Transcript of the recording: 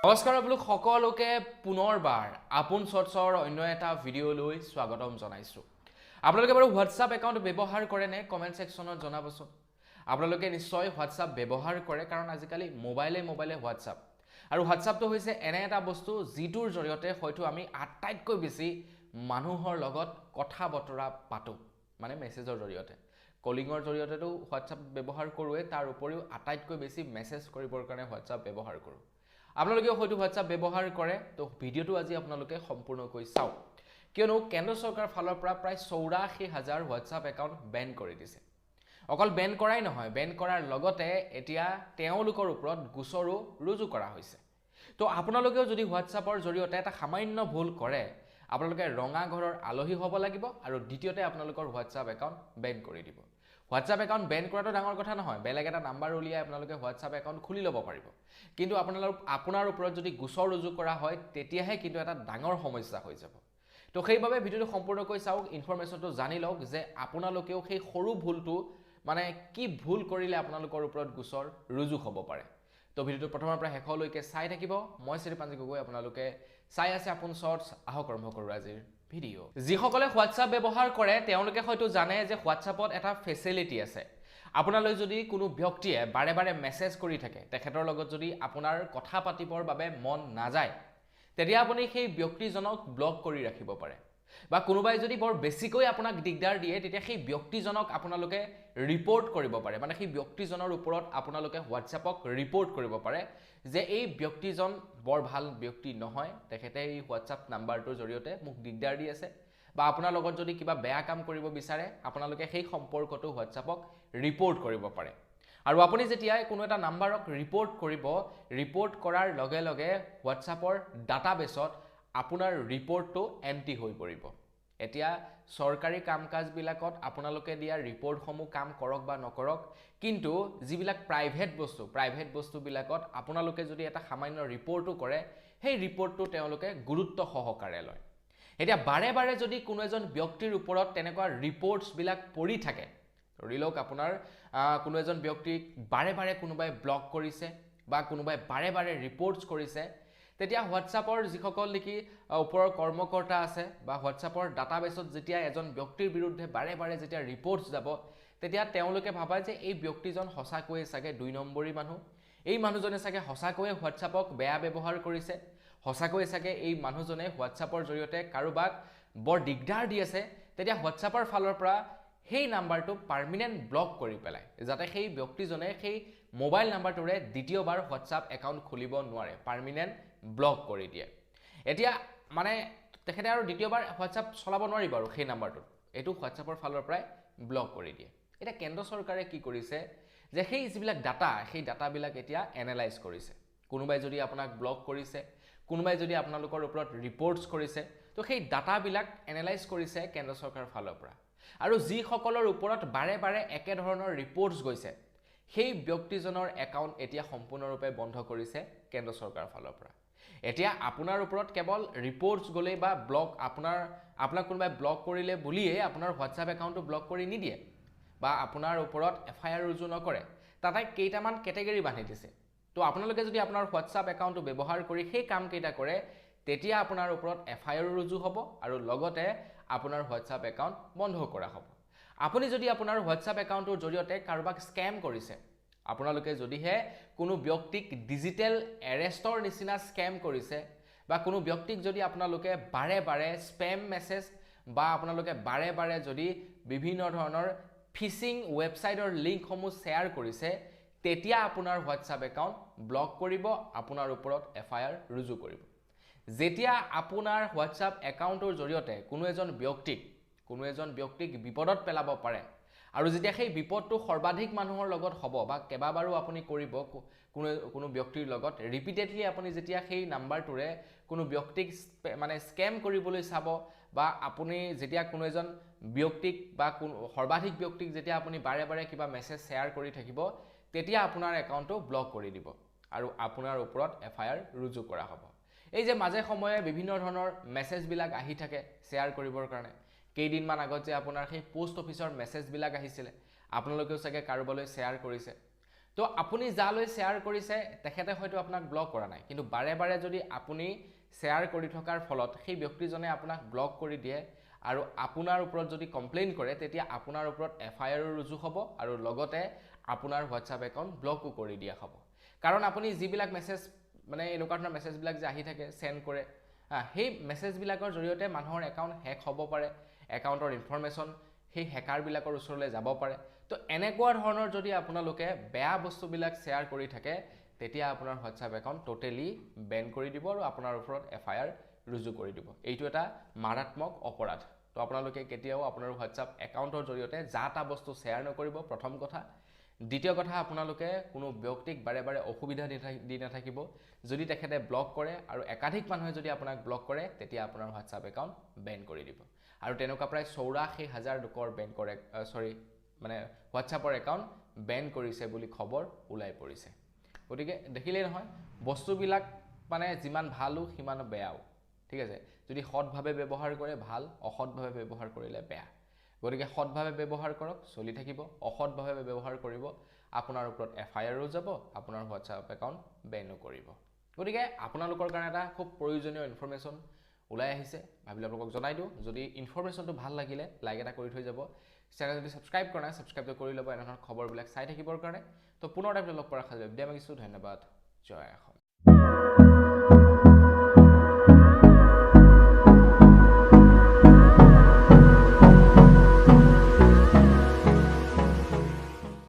নমস্কাৰ আপোনালোক সকলোকে পুনৰবাৰ আপোন চৰ্চৰ অন্য এটা ভিডিঅ'লৈ স্বাগতম জনাইছোঁ। আপোনালোকে বাৰু হোৱাটছআপ একাউণ্ট ব্যৱহাৰ কৰে নে কমেণ্ট ছেকশ্যনত জনাবচোন। আপোনালোকে নিশ্চয় হোৱাটছআপ ব্যৱহাৰ কৰে কাৰণ আজিকালি মোবাইলে হোৱাটছআপ আৰু হোৱাটছআপটো হৈছে এনে এটা বস্তু যিটোৰ জৰিয়তে হয়তো আমি আটাইতকৈ বেছি মানুহৰ লগত কথা বতৰা পাতোঁ, মানে মেছেজৰ জৰিয়তে। কলিঙৰ জৰিয়তেতো হোৱাটছআপ ব্যৱহাৰ কৰোঁৱে, তাৰ উপৰিও আটাইতকৈ বেছি মেছেজ কৰিবৰ কাৰণে হোৱাটছআপ ব্যৱহাৰ কৰোঁ। আপোনালোকে হয়তো হোৱাটছআপ ব্যৱহাৰ কৰে, তো ভিডিঅ'টো আজি আপোনালোকে সম্পূৰ্ণকৈ চাওক, কিয়নো কেন্দ্ৰ চৰকাৰৰ ফালৰ পৰা প্ৰায় 84,000 হোৱাটছআপ একাউণ্ট বেন কৰি দিছে। অকল বেন কৰাই নহয়, বেন কৰাৰ লগতে এতিয়া তেওঁলোকৰ ওপৰত গোচৰো ৰুজু কৰা হৈছে। তো আপোনালোকেও যদি হোৱাটছআপৰ জৰিয়তে এটা সামান্য ভুল কৰে, আপোনালোকে ৰঙা ঘৰৰ আলহী হ'ব লাগিব আৰু দ্বিতীয়তে আপোনালোকৰ হোৱাটছআপ একাউণ্ট বেন কৰি দিব। হোৱাটছআপ একাউণ্ট বেন কৰাটো ডাঙৰ কথা নহয়, বেলেগ এটা নাম্বাৰ উলিয়াই আপোনালোকে হোৱাটছআপ একাউণ্ট খুলি ল'ব পাৰিব। কিন্তু আপোনাৰ ওপৰত যদি গোচৰ ৰুজু কৰা হয়, তেতিয়াহে কিন্তু এটা ডাঙৰ সমস্যা হৈ যাব। তো সেইবাবে ভিডিঅ'টো সম্পূৰ্ণকৈ চাওক, ইনফৰমেশ্যনটো জানি লওক যে আপোনালোকেও সেই সৰু ভুলটো মানে কি ভুল কৰিলে আপোনালোকৰ ওপৰত গোচৰ ৰুজু হ'ব পাৰে। তো ভিডিঅ'টো প্ৰথমৰ পৰা শেষলৈকে চাই থাকিব। মই শ্ৰীপাঞ্জি গগৈ, আপোনালোকে চাই আছে আপোন চৰ্টছ। আহক আৰম্ভ কৰোঁ আজিৰ ভিডিঅ'। যিসকলে হোৱাটছআপ ব্যৱহাৰ কৰে তেওঁলোকে হয়তো জানে যে হোৱাটছআপত এটা ফেচিলিটি আছে। আপোনালৈ যদি কোনো ব্যক্তিয়ে বাৰে বাৰে মেছেজ কৰি থাকে, তেখেতৰ লগত যদি আপোনাৰ কথা পাতিবৰ বাবে মন নাযায়, তেতিয়া আপুনি সেই ব্যক্তিজনক ব্লক কৰি ৰাখিব পাৰে। বা কোনোবাই যদি বৰ বেছিকৈ আপোনাক দিগদাৰ দিয়ে, তেতিয়া সেই ব্যক্তিজনক আপোনালোকে ৰিপৰ্ট কৰিব পাৰে, মানে সেই ব্যক্তিজনৰ ওপৰত আপোনালোকে হোৱাটছআপক ৰিপৰ্ট কৰিব পাৰে যে এই ব্যক্তিজন বৰ ভাল ব্যক্তি নহয়, তেখেতে এই হোৱাটছআপ নাম্বাৰটোৰ জৰিয়তে মোক দিগদাৰ দি আছে। বা আপোনাৰ লগত যদি কিবা বেয়া কাম কৰিব বিচাৰে, আপোনালোকে সেই সম্পৰ্কটো হোৱাটছআপক ৰিপৰ্ট কৰিব পাৰে। আৰু আপুনি যেতিয়া কোনো এটা নাম্বাৰক ৰিপৰ্ট কৰিব, ৰিপৰ্ট কৰাৰ লগে লগে হোৱাটছআপৰ ডাটাবেছত আপোনাৰ ৰিপৰ্টটো এণ্ট্ৰি হৈ পৰিব। এতিয়া চৰকাৰী কাম কাজবিলাকত আপোনালোকে দিয়া ৰিপৰ্টসমূহ কাম কৰক বা নকৰক, কিন্তু যিবিলাক প্ৰাইভেট বস্তুবিলাকত আপোনালোকে যদি এটা সামান্য ৰিপৰ্টো কৰে, সেই ৰিপৰ্টটো তেওঁলোকে গুৰুত্ব সহকাৰে লয়। এতিয়া বাৰে বাৰে যদি কোনো এজন ব্যক্তিৰ ওপৰত তেনেকুৱা ৰিপৰ্টছবিলাক পৰি থাকে, ধৰি লওক আপোনাৰ কোনো এজন ব্যক্তিক বাৰে বাৰে কোনোবাই ব্লক কৰিছে বা কোনোবাই বাৰে বাৰে ৰিপৰ্টছ কৰিছে, তেতিয়া হোৱাটছআপৰ যিসকল নেকি ওপৰৰ কৰ্মকৰ্তা আছে বা হোৱাটছআপৰ ডাটাবেছত যেতিয়া এজন ব্যক্তিৰ বিৰুদ্ধে বাৰে বাৰে যেতিয়া ৰিপৰ্টছ যাব, তেতিয়া তেওঁলোকে ভাবে যে এই ব্যক্তিজন সঁচাকৈয়ে চাগে 2 নম্বৰী মানুহ, এই মানুহজনে চাগে সঁচাকৈয়ে হোৱাটছআপক বেয়া ব্যৱহাৰ কৰিছে, সঁচাকৈয়ে চাগে এই মানুহজনে হোৱাটছআপৰ জৰিয়তে কাৰোবাক বৰ দিগদাৰ দি আছে। তেতিয়া হোৱাটছআপৰ ফালৰ পৰা সেই নাম্বাৰটো পাৰ্মিনেণ্ট ব্লক কৰি পেলায়, যাতে সেই ব্যক্তিজনে সেই মোবাইল নাম্বাৰটোৰে দ্বিতীয়বাৰ হোৱাটছআপ একাউণ্ট খুলিব নোৱাৰে, পাৰ্মিনেণ্ট ব্লক কৰি দিয়ে। এতিয়া মানে তেখেতে আৰু দ্বিতীয়বাৰ হোৱাটছআপ চলাব নোৱাৰিব আৰু সেই নাম্বাৰটোত, এইটো হোৱাটছআপৰ ফালৰ পৰাই ব্লক কৰি দিয়ে। এতিয়া কেন্দ্ৰ চৰকাৰে কি কৰিছে যে সেই যিবিলাক ডাটা, সেই ডাটাবিলাক এতিয়া এনালাইজ কৰিছে। কোনোবাই যদি আপোনাক ব্লক কৰিছে, কোনোবাই যদি আপোনালোকৰ ওপৰত ৰিপৰ্টছ কৰিছে, তো সেই ডাটাবিলাক এনালাইজ কৰিছে কেন্দ্ৰ চৰকাৰৰ ফালৰ পৰা। আৰু যিসকলৰ ওপৰত বাৰে বাৰে একেধৰণৰ ৰিপৰ্টছ গৈছে, সেই ব্যক্তিজনৰ একাউণ্ট এতিয়া সম্পূৰ্ণৰূপে বন্ধ কৰিছে কেন্দ্ৰ চৰকাৰৰ ফালৰ পৰা। এতিয়া আপোনাৰ ওপৰত কেৱল ৰিপৰ্টছ গ'লেই বা ব্লক আপোনাক কোনোবাই ব্লক কৰিলে বুলিয়ে আপোনাৰ হোৱাটছআপ একাউণ্টটো ব্লক কৰি নিদিয়ে বা আপোনাৰ ওপৰত FIR ৰুজু নকৰে। তাতে কেইটামান কেটেগৰী বান্ধি দিছে। তো আপোনালোকে যদি আপোনাৰ হোৱাটছআপ একাউণ্টটো ব্যৱহাৰ কৰি সেই কামকেইটা কৰে, তেতিয়া আপোনাৰ ওপৰত FIR ৰুজু হ'ব আৰু লগতে আপোনাৰ হোৱাটছআপ একাউণ্ট বন্ধ কৰা হ'ব। আপুনি যদি আপোনাৰ হোৱাটছআপ একাউণ্টৰ জৰিয়তে কাৰোবাক স্কেম কৰিছে, আপোনালোকে যদিহে কোনো ব্যক্তিক ডিজিটেল এৰেষ্টৰ নিচিনা স্কেম কৰিছে বা কোনো ব্যক্তিক যদি আপোনালোকে বাৰে বাৰে স্পেম মেছেজ বা আপোনালোকে বাৰে বাৰে যদি বিভিন্ন ধৰণৰ ফিচিং ৱেবছাইটৰ লিংকসমূহ শ্বেয়াৰ কৰিছে, তেতিয়া আপোনাৰ হোৱাটছআপ একাউণ্ট ব্লক কৰিব, আপোনাৰ ওপৰত FIR ৰুজু কৰিব। যেতিয়া আপোনাৰ হোৱাটছআপ একাউণ্টৰ জৰিয়তে কোনো এজন ব্যক্তিক বিপদত পেলাব পাৰে, আৰু যেতিয়া সেই বিপদটো সৰ্বাধিক মানুহৰ লগত হ'ব বা কেইবাবাৰো আপুনি কৰিব কোনো ব্যক্তিৰ লগত ৰিপিটেডলি, আপুনি যেতিয়া সেই নাম্বাৰটোৰে কোনো ব্যক্তিক মানে স্কেম কৰিবলৈ চাব বা আপুনি যেতিয়া কোনো এজন ব্যক্তিক বা সৰ্বাধিক ব্যক্তিক যেতিয়া আপুনি বাৰে বাৰে কিবা মেছেজ শ্বেয়াৰ কৰি থাকিব, তেতিয়া আপোনাৰ একাউণ্টটো ব্লক কৰি দিব আৰু আপোনাৰ ওপৰত FIR ৰুজু কৰা হ'ব। এই যে মাজে সময়ে বিভিন্ন ধৰণৰ মেছেজবিলাক আহি থাকে শ্বেয়াৰ কৰিবৰ কাৰণে, কেইদিনমান আগত যে আপোনাৰ সেই পোষ্ট অফিচৰ মেছেজবিলাক আহিছিলে, আপোনালোকেও চাগে কাৰোবালৈ শ্বেয়াৰ কৰিছে। তো আপুনি যালৈ শ্বেয়াৰ কৰিছে তেখেতে হয়তো আপোনাক ব্লক কৰা নাই, কিন্তু বাৰে বাৰে যদি আপুনি শ্বেয়াৰ কৰি থকাৰ ফলত সেই ব্যক্তিজনে আপোনাক ব্লক কৰি দিয়ে আৰু আপোনাৰ ওপৰত যদি কমপ্লেইন কৰে, তেতিয়া আপোনাৰ ওপৰত FIR ৰুজু হ'ব আৰু লগতে আপোনাৰ হোৱাটছআপ একাউণ্ট ব্লকো কৰি দিয়া হ'ব। কাৰণ আপুনি যিবিলাক মেছেজ মানে এনেকুৱা ধৰণৰ মেছেজবিলাক যে আহি থাকে সেন্ড কৰে, সেই মেছেজবিলাকৰ জৰিয়তে মানুহৰ একাউণ্ট হেক হ'ব পাৰে, একাউণ্টৰ ইনফৰমেশ্যন সেই হেকাৰবিলাকৰ ওচৰলৈ যাব পাৰে। তো এনেকুৱা ধৰণৰ যদি আপোনালোকে বেয়া বস্তুবিলাক শ্বেয়াৰ কৰি থাকে, তেতিয়া আপোনাৰ হোৱাটছআপ একাউণ্ট টোটেলি বেন কৰি দিব আৰু আপোনাৰ ওপৰত FIR ৰুজু কৰি দিব। এইটো এটা মাৰাত্মক অপৰাধ। তো আপোনালোকে কেতিয়াও আপোনাৰ হোৱাটছআপ একাউণ্টৰ জৰিয়তে যা তা বস্তু শ্বেয়াৰ নকৰিব, প্ৰথম কথা। দ্বিতীয় কথা, আপোনালোকে কোনো ব্যক্তিক বাৰে বাৰে অসুবিধা দি নাথাকিব। যদি তেখেতে ব্লক কৰে আৰু একাধিক মানুহে যদি আপোনাক ব্লক কৰে, তেতিয়া আপোনাৰ হোৱাটছআপ একাউণ্ট বেন কৰি দিব। আৰু তেনেকুৱা প্ৰায় 84,000 লোকৰ বেংকৰ মানে হোৱাটছআপৰ একাউণ্ট বেন কৰিছে বুলি খবৰ ওলাই পৰিছে। গতিকে দেখিলেই নহয়, বস্তুবিলাক মানে যিমান ভালো সিমান বেয়াও, ঠিক আছে। যদি সৎভাৱে ব্যৱহাৰ কৰে ভাল, অসৎভাৱে ব্যৱহাৰ কৰিলে বেয়া। গতিকে সৎভাৱে ব্যৱহাৰ কৰক, চলি থাকিব। অসৎভাৱে ব্যৱহাৰ কৰিব, আপোনাৰ ওপৰত FIR যাব, আপোনাৰ হোৱাটছআপ একাউণ্ট বেনো কৰিব। গতিকে আপোনালোকৰ কাৰণে এটা খুব প্ৰয়োজনীয় ইনফৰমেশ্যন ওলাই আহিছে, ভাবিলে আপোনালোকক জনাই দিওঁ। যদি ইনফৰমেশ্যনটো ভাল লাগিলে লাইক এটা কৰি থৈ যাব। চেনেল যদি ছাবস্ক্ৰাইব কৰা নাই, ছাবস্ক্ৰাইবটো কৰি ল'ব এনেধৰণৰ খবৰবিলাক চাই থাকিবৰ কাৰণে। তো পুনৰ এটা লগ পোৱাৰ আশা বিদায় মাগিছোঁ। ধন্যবাদ। জয় অসম।